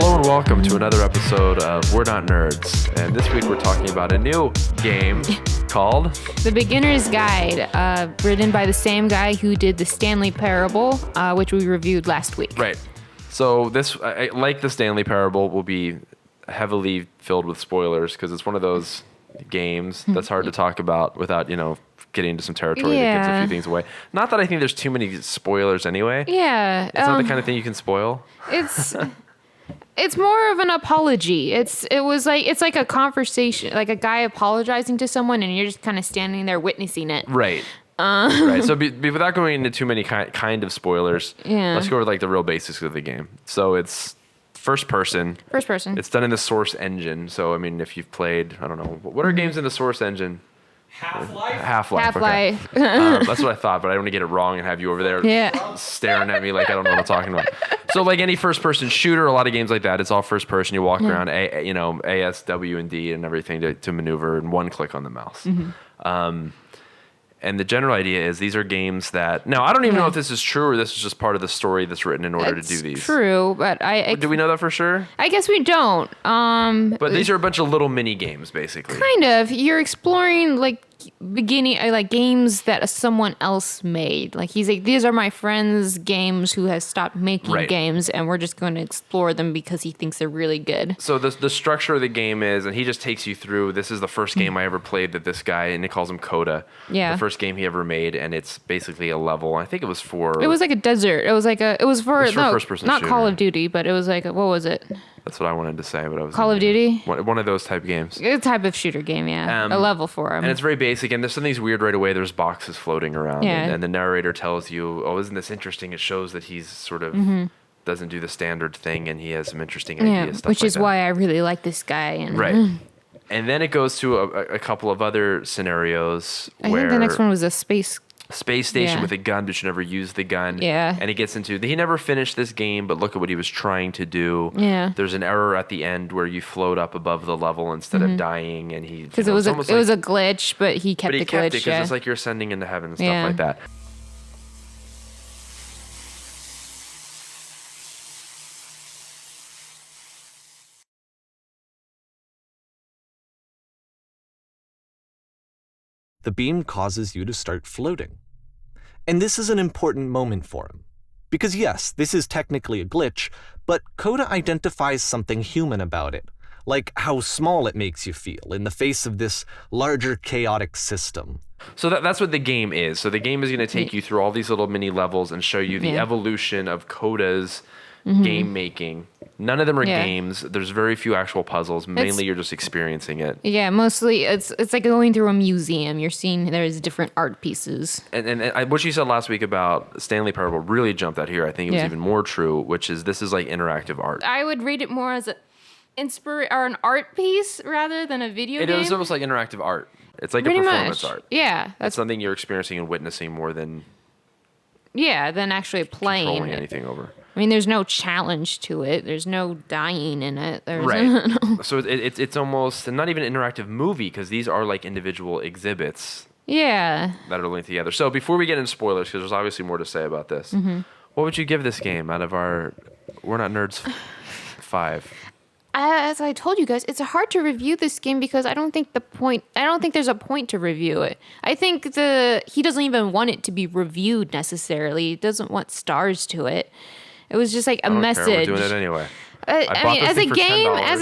Hello and welcome to another episode of We're Not Nerds. And this week we're talking about a new game called The Beginner's Guide, written by the same guy who did the Stanley Parable, which we reviewed last week. Right. So this, like the Stanley Parable, will be heavily filled with spoilers because it's one of those games that's hard to talk about without, getting into some territory that gives a few things away. Not that I think there's too many spoilers anyway. Yeah. It's not the kind of thing you can spoil. It's more of an apology. It's like a conversation, like a guy apologizing to someone, and you're just kind of standing there witnessing it. Right. Right. So without going into too many kind of spoilers, let's go over like the real basics of the game. So it's first person. First person. It's done in the Source engine. So I mean, if you've played, I don't know, what are games in the Source engine? Half-Life. Okay. That's what I thought, but I don't want to get it wrong and have you over there staring at me like I don't know what I'm talking about. So like any first-person shooter, a lot of games like that, it's all first-person. You walk around, A, S, W, and D and everything to maneuver and one click on the mouse. And the general idea is these are games that... Now, I don't even know if this is true or this is just part of the story that's written in order to do these. It's true, but Do we know that for sure? I guess we don't. But these are a bunch of little mini games, basically. Kind of. You're exploring, like games that someone else made. Like, he's like, these are my friends' games who has stopped making games, and we're just going to explore them because he thinks they're really good. So the structure of the game is, and he just takes you through, this is the first game I ever played that this guy, and he calls him Coda. Yeah. The first game he ever made, and it's basically a level. I think it was for... It was like a desert. It was for first-person not shooter. Call of Duty, but it was like, what was it? That's what I wanted to say, but I was... Call of Duty? One of those type games. A type of shooter game, yeah. A level for him. And it's very basic, and there's something's weird right away. There's boxes floating around, and the narrator tells you, oh, isn't this interesting? It shows that he's sort of doesn't do the standard thing, and he has some interesting ideas, stuff which like is that. why I really like this guy. And right. And then it goes to a couple of other scenarios I where... think the next one was a space station with a gun, but you never use the gun. Yeah. And he gets into... He never finished this game, but look at what he was trying to do. Yeah. There's an error at the end where you float up above the level instead of dying, and he... Because it was a glitch, but he kept the glitch. But he kept it because it's like you're ascending into heaven and stuff like that. The beam causes you to start floating. And this is an important moment for him. Because yes, this is technically a glitch, but Coda identifies something human about it, like how small it makes you feel in the face of this larger chaotic system. So that's what the game is. So the game is going to take you through all these little mini levels and show you the evolution of Coda's game making. None of them are games. There's very few actual puzzles. Mainly you're just experiencing it. Yeah, mostly it's like going through a museum. You're seeing there's different art pieces. And what you said last week about Stanley Parable really jumped out here. I think it was even more true, which is this is like interactive art. I would rate it more as an art piece rather than a video game. It was almost like interactive art. It's like Pretty a performance much. art. Yeah. That's something you're experiencing and witnessing more than... Yeah, than actually playing controlling anything over. I mean, there's no challenge to it. There's no dying in it. Right. So it's almost not even an interactive movie because these are like individual exhibits. Yeah. That are linked together. So before we get into spoilers, because there's obviously more to say about this, what would you give this game out of our We're Not Nerds 5? As I told you guys, it's hard to review this game because I don't think there's a point to review it. I think he doesn't even want it to be reviewed necessarily. He doesn't want stars to it. It was just like a message. Care. We're doing it anyway. I mean, as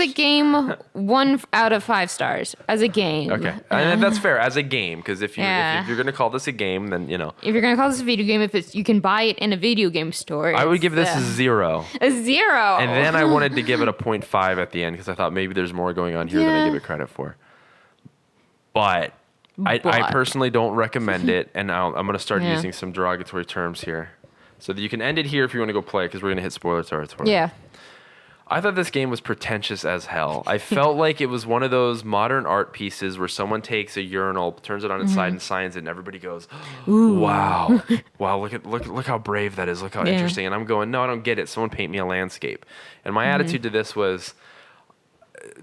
a game, 1 out of 5 stars. As a game. Okay, and that's fair. As a game, because if you're going to call this a game, then If you're going to call this a video game, you can buy it in a video game store. I would give this a 0. A 0. And then I wanted to give it a 0.5 at the end because I thought maybe there's more going on here than I give it credit for. But I personally don't recommend it, and I'm going to start using some derogatory terms here, so that you can end it here if you want to go play, because we're going to hit spoiler territory. Yeah. I thought this game was pretentious as hell. I felt like it was one of those modern art pieces where someone takes a urinal, turns it on its side, and signs it, and everybody goes, "Ooh, wow, look how brave that is. Look how interesting." And I'm going, "No, I don't get it. Someone paint me a landscape." And my attitude to this was,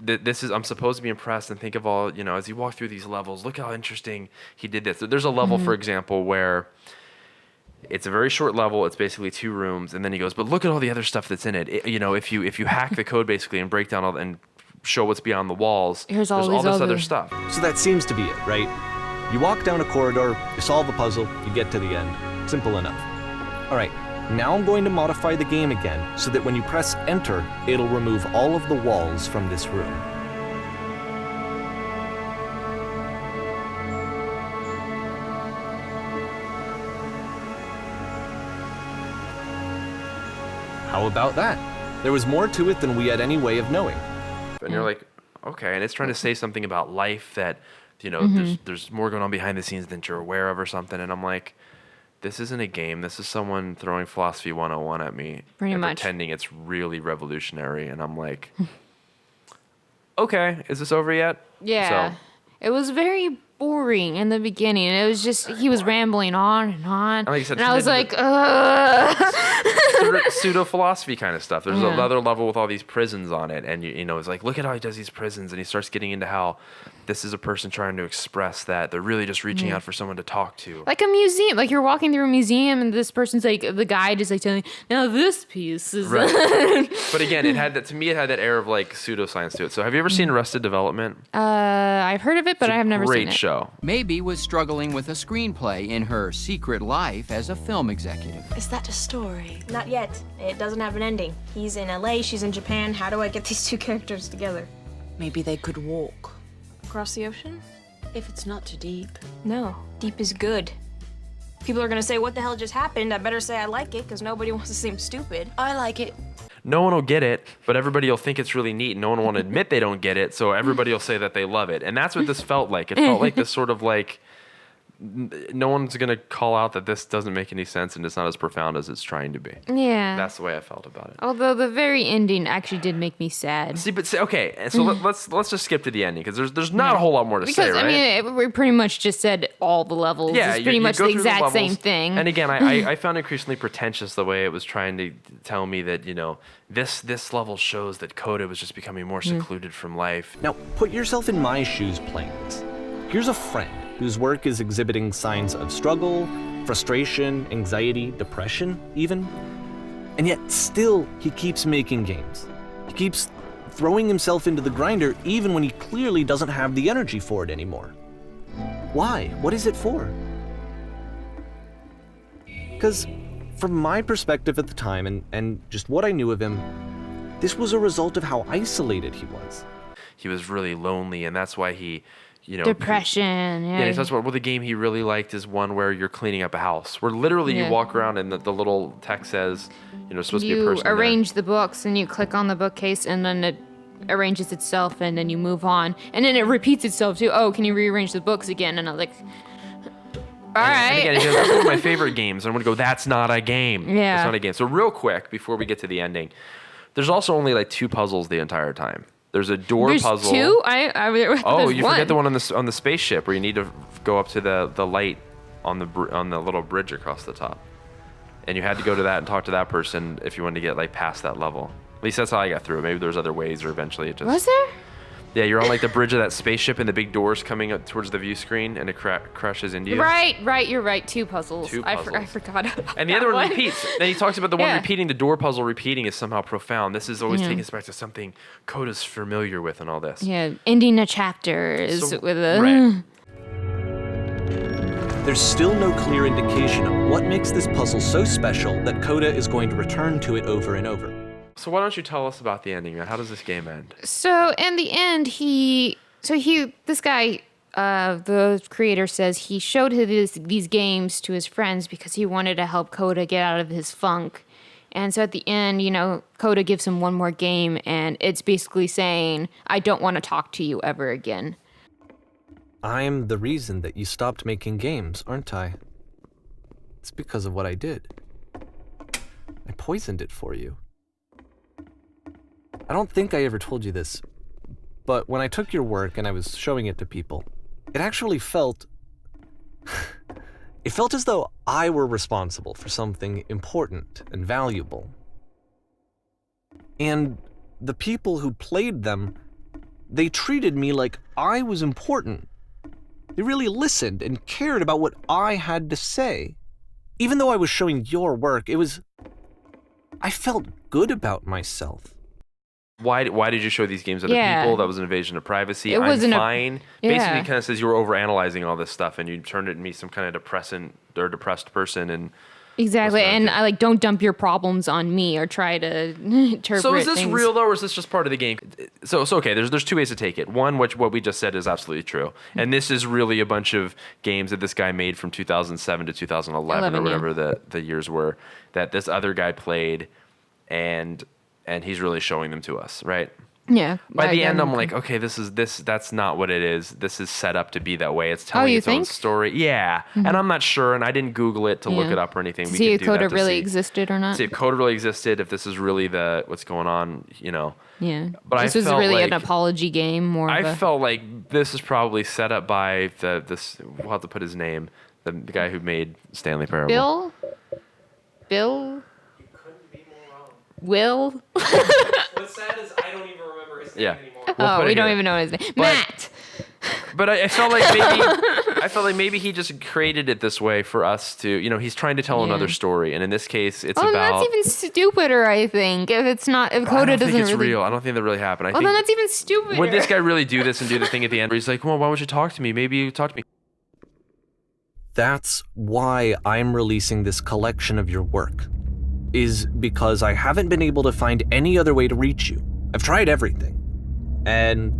I'm supposed to be impressed and think of all, as you walk through these levels, look how interesting he did this. There's a level, for example, where It's a very short level. It's basically 2 rooms, and then he goes, "But look at all the other stuff that's in it. If you hack the code basically and break down all and show what's beyond the walls, there's all this other other stuff." So that seems to be it, right? You walk down a corridor, you solve a puzzle, you get to the end. Simple enough. All right, now I'm going to modify the game again so that when you press enter, it'll remove all of the walls from this room. How about that? There was more to it than we had any way of knowing. And you're like, okay, and it's trying to say something about life that, there's more going on behind the scenes than you're aware of or something. And I'm like, this isn't a game. This is someone throwing philosophy 101 at me. Pretty much. Pretending it's really revolutionary. And I'm like, okay, is this over yet? Yeah. So, it was very boring in the beginning. It was just, he was rambling on and on. like you said, and I was like, pseudo-philosophy kind of stuff. There's another level with all these prisons on it. And, it's like, look at how he does these prisons. And he starts getting into how this is a person trying to express that. They're really just reaching out for someone to talk to. like a museum. Like you're walking through a museum and this person's like, the guide is like telling you, now this piece is... Right. But again, it had that air of like pseudoscience to it. So have you ever seen Arrested Development? I've heard of it, but I have never seen it. Great show. Maybe was struggling with a screenplay in her secret life as a film executive. Is that a story? Not yet. It doesn't have an ending. He's in LA, she's in Japan. How do I get these 2 characters together? Maybe they could walk. Across the ocean? If it's not too deep. No. Deep is good. People are gonna say, what the hell just happened? I better say I like it, because nobody wants to seem stupid. I like it. No one will get it, but everybody will think it's really neat. No one will want to admit they don't get it, so everybody will say that they love it. And that's what this felt like. It felt like this sort of like, no one's going to call out that this doesn't make any sense and it's not as profound as it's trying to be. Yeah. That's the way I felt about it. Although the very ending actually did make me sad. Okay, so let's just skip to the ending, because there's not a whole lot more to say, right? I mean, we pretty much just said all the levels. Yeah, it's pretty much the exact same thing. And again, I found increasingly pretentious the way it was trying to tell me that, this level shows that Coda was just becoming more secluded from life. Now, put yourself in my shoes playing this. Here's a friend whose work is exhibiting signs of struggle, frustration, anxiety, depression, even. And yet, still, he keeps making games. He keeps throwing himself into the grinder even when he clearly doesn't have the energy for it anymore. Why? What is it for? Because from my perspective at the time, and just what I knew of him, this was a result of how isolated he was. He was really lonely, and that's why he... depression. Yeah, he talks about, the game he really liked is one where you're cleaning up a house, where literally you walk around and the little text says, supposed to be a person. You arrange the books and you click on the bookcase and then it arranges itself and then you move on. And then it repeats itself too. Oh, can you rearrange the books again? And I was like, all right. And again, that's one of my favorite games. I'm going to go, that's not a game. Yeah. That's not a game. So real quick, before we get to the ending, there's also only like 2 puzzles the entire time. There's a door puzzle. There's 2? You forget the one on the spaceship where you need to go up to the light on the little bridge across the top, and you had to go to that and talk to that person if you wanted to get like past that level. At least that's how I got through it. Maybe there's other ways, or eventually it just. Was there? Yeah, you're on like the bridge of that spaceship, and the big doors coming up towards the view screen, and it crashes into you. Right. You're right. 2 puzzles. 2 puzzles. I forgot about and the other one repeats. Then he talks about the one repeating, the door puzzle repeating is somehow profound. This is always taking us back to something Coda's familiar with and all this. Yeah, ending a chapter is with a... Right. There's still no clear indication of what makes this puzzle so special that Coda is going to return to it over and over. So why don't you tell us about the ending, man? How does this game end? So in the end, this guy, the creator says he showed these games to his friends because he wanted to help Coda get out of his funk. And so at the end, Coda gives him one more game, and it's basically saying, I don't want to talk to you ever again. I'm the reason that you stopped making games, aren't I? It's because of what I did. I poisoned it for you. I don't think I ever told you this, but when I took your work and I was showing it to people, it actually felt... it felt as though I were responsible for something important and valuable. And the people who played them, they treated me like I was important. They really listened and cared about what I had to say. even though I was showing your work, I felt good about myself. Why did you show these games to other people? That was an invasion of privacy. I'm fine. Basically, it kind of says you were overanalyzing all this stuff and you turned it into me some kind of depressed person. And exactly. And I don't dump your problems on me or try to interpret. So is this things. real though, or is this just part of the game? So okay. There's two ways to take it. One, what we just said is absolutely true, and this is really a bunch of games that this guy made from 2007 to 2011 or whatever the years were that this other guy played, and he's really showing them to us, right? Yeah. By the end, I'm like, okay, that's not what it is. This is set up to be that way. It's telling its own story. Yeah. Mm-hmm. And I'm not sure, and I didn't Google it to look it up or anything. See if Coda really existed or not. See if Coda really existed, if this is really what's going on, Yeah. But this was really an apology game. I felt like this is probably set up by we'll have to put his name, the guy who made Stanley Parable. Bill? Will? What's sad is I don't even remember his name anymore. We don't even know his name. Matt! But I felt like maybe he just created it this way for us to, he's trying to tell another story, and in this case, it's about. That's even stupider. I think if Coda doesn't it's real. I don't think that really happened. I think then that's even stupider. Would this guy really do this and do the thing at the end where he's like, "Well, why would you talk to me? Maybe you talk to me." That's why I'm releasing this collection of your work. Is because I haven't been able to find any other way to reach you. I've tried everything. And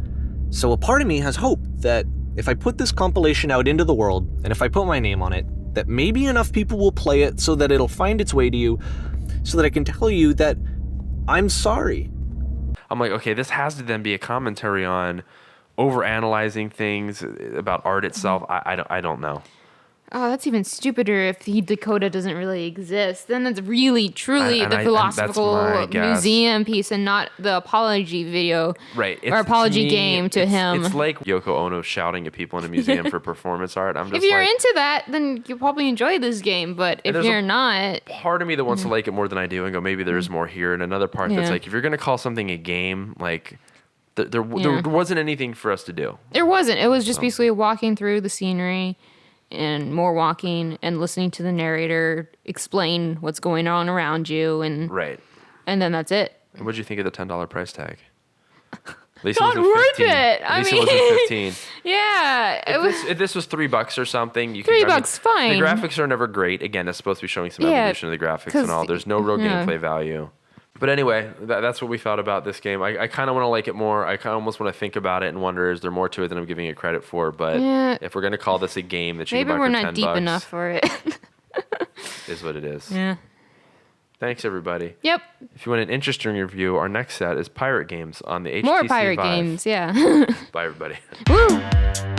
so a part of me has hope that if I put this compilation out into the world, and if I put my name on it, that maybe enough people will play it so that it'll find its way to you, so that I can tell you that I'm sorry. I'm like, okay, this has to then be a commentary on overanalyzing things about art itself. I don't know. Oh, that's even stupider if Dakota doesn't really exist. Then it's really, truly the philosophical museum piece and not the apology video. Right. Or apology game to him. It's like Yoko Ono shouting at people in a museum for performance art. I'm just if you're into that, then you'll probably enjoy this game. But if you're not... part of me that wants to like it more than I do and go, maybe there's more here. And another part that's like, if you're going to call something a game, like... There wasn't anything for us to do. There wasn't. It was just basically walking through the scenery and more walking and listening to the narrator explain what's going on around you, and then that's it. And what'd you think of the $10 price tag? At least not worth it. At least it wasn't 15. Yeah, if this was $3 or something, $3 fine. The graphics are never great. Again, it's supposed to be showing some evolution of the graphics and all. There's no real gameplay value. But anyway, that's what we thought about this game. I kind of want to like it more. I kind of almost want to think about it and wonder, is there more to it than I'm giving it credit for? But if we're going to call this a game that you can buy for $10, maybe we're not deep enough for it. Is what it is. Yeah. Thanks, everybody. Yep. If you want an interesting review, our next set is pirate games on the HTC More pirate Vive. games, yeah. Bye, everybody. Woo!